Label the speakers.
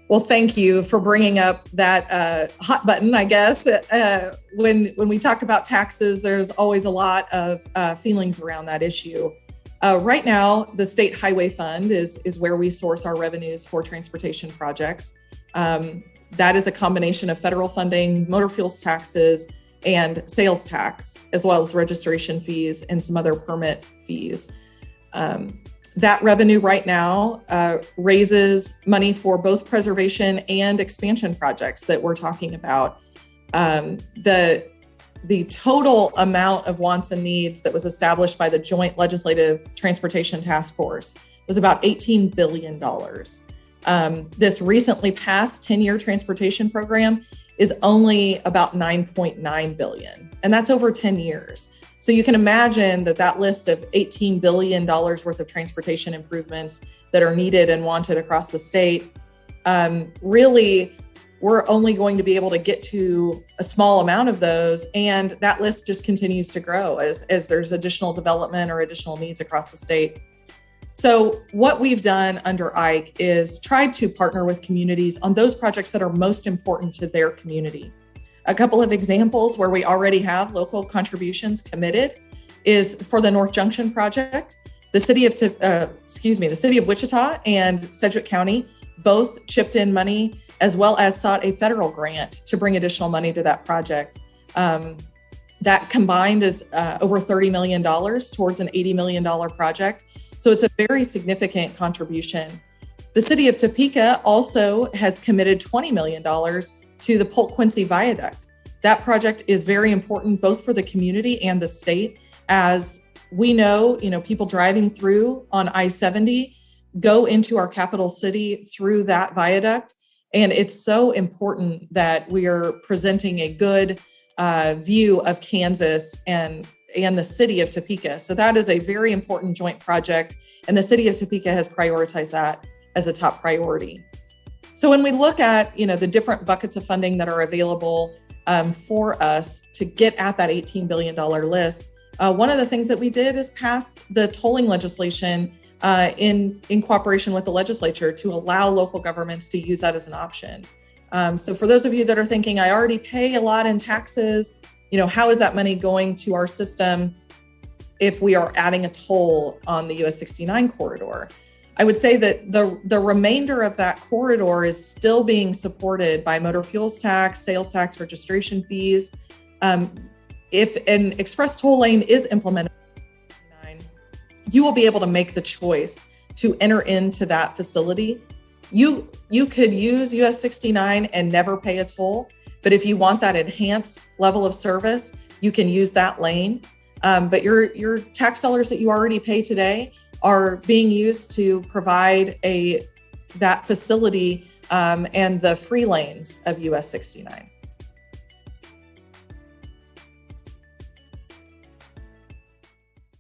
Speaker 1: Well, thank you for bringing up that hot button, I guess. When we talk about taxes, there's always a lot of feelings around that issue. Right now, the State Highway Fund is where we source our revenues for transportation projects. That is a combination of federal funding, motor fuels taxes, and sales tax, as well as registration fees and some other permit fees. That revenue right now raises money for both preservation and expansion projects that we're talking about. The total amount of wants and needs that was established by the Joint Legislative Transportation Task Force was about $18 billion. This recently passed 10-year transportation program is only about $9.9 billion, and that's over 10 years. So you can imagine that list of $18 billion worth of transportation improvements that are needed and wanted across the state, really, we're only going to be able to get to a small amount of those. And that list just continues to grow as there's additional development or additional needs across the state. So what we've done under IKE is tried to partner with communities on those projects that are most important to their community. A couple of examples where we already have local contributions committed is for the North Junction project. The city of Wichita and Sedgwick County both chipped in money, as well as sought a federal grant to bring additional money to that project. That combined is over $30 million towards an $80 million project. So it's a very significant contribution. The city of Topeka also has committed $20 million to the Polk Quincy Viaduct. That project is very important both for the community and the state. As we know, people driving through on I-70 go into our capital city through that viaduct. And it's so important that we are presenting a good view of Kansas and the city of Topeka. So that is a very important joint project. And the city of Topeka has prioritized that as a top priority. So when we look at, the different buckets of funding that are available for us to get at that $18 billion list, one of the things that we did is passed the tolling legislation in cooperation with the legislature to allow local governments to use that as an option. So for those of you that are thinking, I already pay a lot in taxes, how is that money going to our system if we are adding a toll on the US 69 corridor? I would say that the remainder of that corridor is still being supported by motor fuels tax, sales tax, registration fees. If an express toll lane is implemented, you will be able to make the choice to enter into that facility. You could use US 69 and never pay a toll, but if you want that enhanced level of service, you can use that lane. But your tax dollars that you already pay today are being used to provide that facility and the free lanes of US 69.